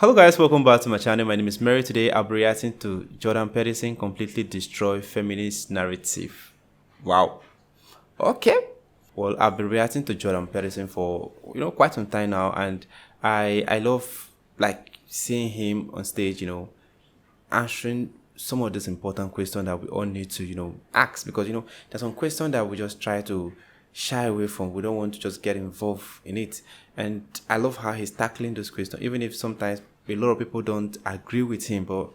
Hello guys, welcome back to my channel. My name is Mary. Today I'll be reacting to Jordan Peterson completely destroy feminist narrative. Wow. Okay. Well, I've been reacting to Jordan Peterson for quite some time now, and I love seeing him on stage, answering some of these important questions that we all need to ask, because there's some questions that we just try to shy away from. We don't want to just get involved in it, and I love how he's tackling those questions, even if sometimes a lot of people don't agree with him. But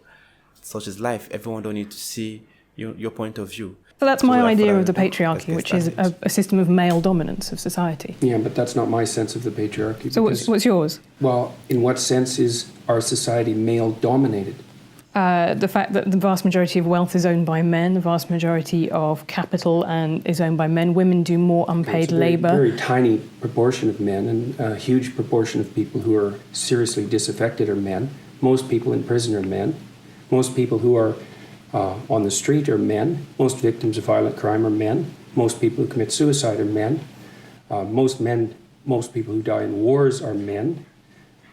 such is life. Everyone don't need to see your point of view. So that's my idea of the patriarchy, which is a system of male dominance of society. Yeah, but that's not my sense of the patriarchy. So what's yours? Well, in what sense is our society male-dominated? The fact that the vast majority of wealth is owned by men, the vast majority of capital is owned by men. Women do more unpaid labour. Very tiny proportion of men, and a huge proportion of people who are seriously disaffected are men. Most people in prison are men. Most people who are on the street are men. Most victims of violent crime are men. Most people who commit suicide are men. Most people who die in wars are men.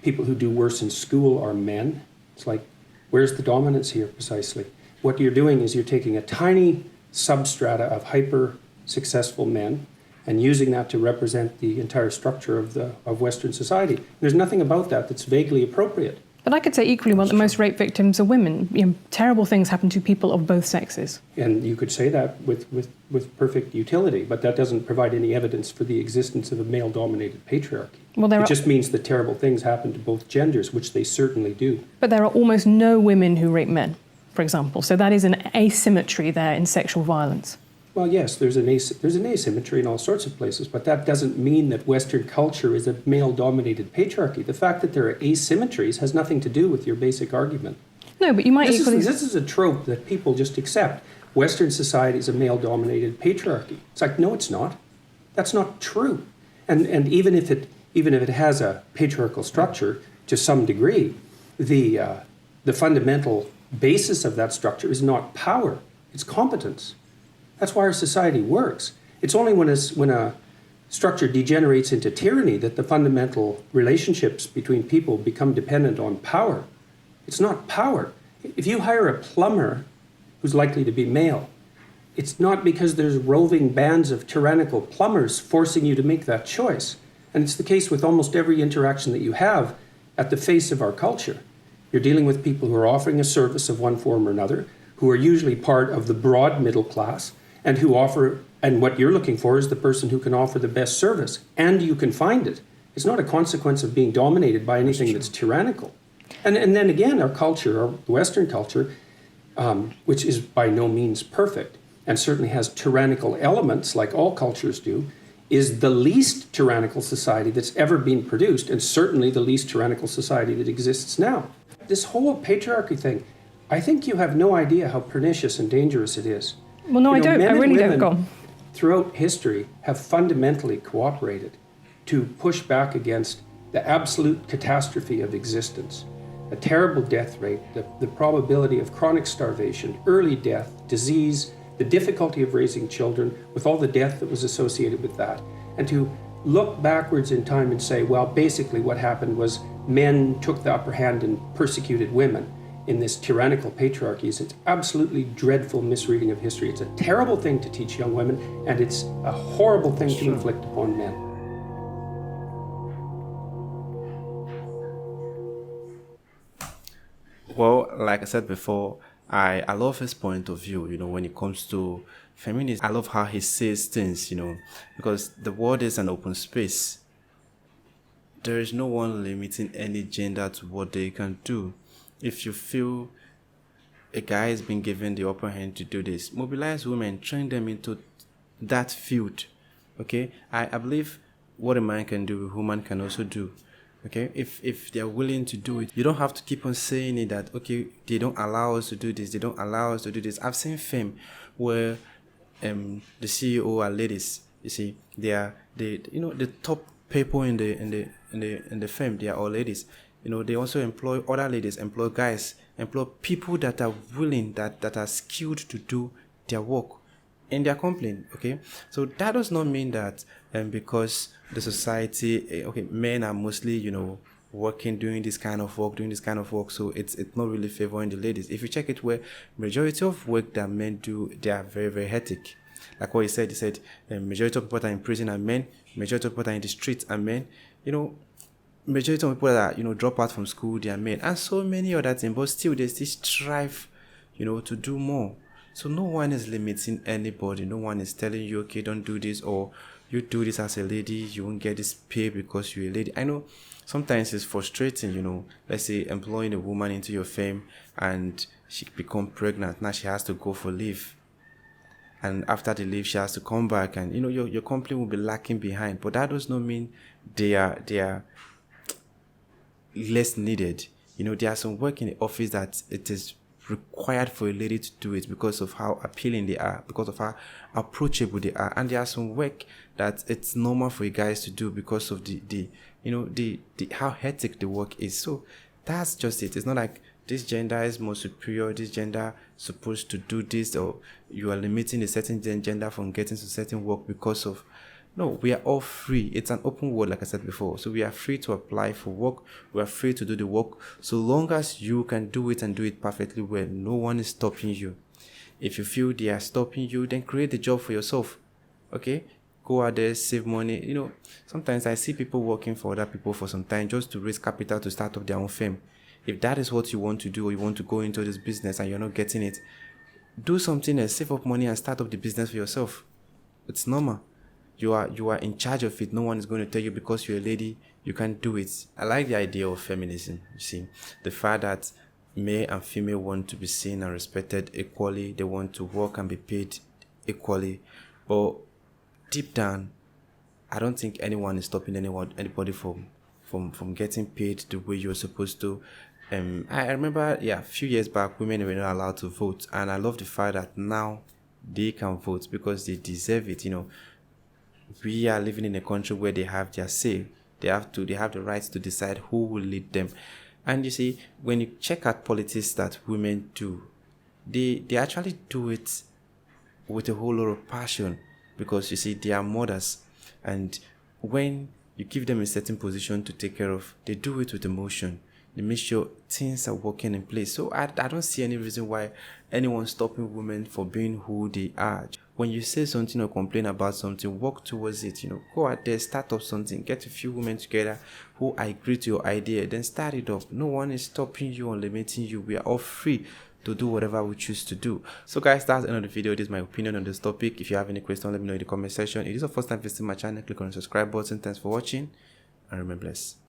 People who do worse in school are men. It's like, where's the dominance here precisely? What you're doing is you're taking a tiny substrata of hyper-successful men and using that to represent the entire structure of Western society. There's nothing about that that's vaguely appropriate. But I could say equally well that most rape victims are women. Terrible things happen to people of both sexes. And you could say that with perfect utility, but that doesn't provide any evidence for the existence of a male-dominated patriarchy. Well, it just means that terrible things happen to both genders, which they certainly do. But there are almost no women who rape men, for example. So that is an asymmetry there in sexual violence. Well, yes, there's an asymmetry in all sorts of places, but that doesn't mean that Western culture is a male-dominated patriarchy. The fact that there are asymmetries has nothing to do with your basic argument. No, but you might equally... This is a trope that people just accept. Western society is a male-dominated patriarchy. It's like, no, it's not. That's not true. And even if it has a patriarchal structure to some degree, the fundamental basis of that structure is not power, it's competence. That's why our society works. It's only when a structure degenerates into tyranny that the fundamental relationships between people become dependent on power. It's not power. If you hire a plumber who's likely to be male, it's not because there's roving bands of tyrannical plumbers forcing you to make that choice. And it's the case with almost every interaction that you have at the face of our culture. You're dealing with people who are offering a service of one form or another, who are usually part of the broad middle class, and what you're looking for is the person who can offer the best service, and you can find it. It's not a consequence of being dominated by anything that's tyrannical. And then again, our culture, our Western culture, which is by no means perfect, and certainly has tyrannical elements like all cultures do, is the least tyrannical society that's ever been produced, and certainly the least tyrannical society that exists now. This whole patriarchy thing, I think you have no idea how pernicious and dangerous it is. Well, no, I don't. I really don't. Go on. Throughout history have fundamentally cooperated to push back against the absolute catastrophe of existence. A terrible death rate, the probability of chronic starvation, early death, disease, the difficulty of raising children with all the death that was associated with that. And to look backwards in time and say, well, basically what happened was men took the upper hand and persecuted women in this tyrannical patriarchy. It's absolutely dreadful misreading of history. It's a terrible thing to teach young women, and it's a horrible thing to inflict upon men. Well, like I said before, I love his point of view, when it comes to feminism. I love how he says things, because the world is an open space. There is no one limiting any gender to what they can do. If you feel a guy has been given the upper hand to do this, mobilize women, train them into that field. Okay, I believe what a man can do, a woman can also do. Okay, if they're willing to do it, you don't have to keep on saying it that, okay, they don't allow us to do this, they don't allow us to do this. I've seen film where the CEO are ladies. You see, they are the top people in the firm. They are all ladies. They also employ other ladies, employ guys, employ people that are willing, that are skilled to do their work in their company. Okay, so that does not mean that because the society, men are mostly working, doing this kind of work. So it's not really favoring the ladies. If you check it, where majority of work that men do, they are very, very hectic. Like what he said, majority of people that are in prison are men, majority of people that are in the streets are men. Majority of people that drop out from school, they are men, and so many other things. But still, they still strive, to do more. So no one is limiting anybody. No one is telling you, okay, don't do this, or you do this as a lady, you won't get this pay because you're a lady. I know sometimes it's frustrating, let's say employing a woman into your firm and she become pregnant. Now she has to go for leave. And after the leave, she has to come back, and your company will be lacking behind. But that does not mean they are less needed. There are some work in the office that it is required for a lady to do it because of how appealing they are, because of how approachable they are. And there are some work that it's normal for you guys to do because of the how hectic the work is. So that's just it. It's not like this gender is more superior, this gender supposed to do this, or you are limiting a certain gender from getting to certain work because of. No, we are all free. It's an open world, like I said before. So we are free to apply for work. We are free to do the work. So long as you can do it and do it perfectly well, no one is stopping you. If you feel they are stopping you, then create the job for yourself. Okay? Go out there, save money. Sometimes I see people working for other people for some time just to raise capital to start up their own firm. If that is what you want to do, or you want to go into this business and you're not getting it, do something else, save up money and start up the business for yourself. It's normal. You are in charge of it. No one is going to tell you because you're a lady you can't do it. I like the idea of feminism. You see, the fact that male and female want to be seen and respected equally. They want to work and be paid equally. But deep down, I don't think anyone is stopping anybody from getting paid the way you're supposed to. I remember, a few years back, women were not allowed to vote, and I love the fact that now they can vote because they deserve it. We are living in a country where they have their say. They have the rights to decide who will lead them. And you see, when you check out politics that women do, they actually do it with a whole lot of passion, because you see, they are mothers, and when you give them a certain position to take care of, they do it with emotion. They make sure things are working in place. So I don't see any reason why anyone's stopping women for being who they are. When you say something or complain about something, work towards it. Go out there, start up something, get a few women together who agree to your idea, then start it up. No one is stopping you or limiting you. We are all free to do whatever we choose to do. So guys, that's the end of the video. This is my opinion on this topic. If you have any questions, let me know in the comment section. If this is your first time visiting my channel, click on the subscribe button. Thanks for watching, and remain blessed.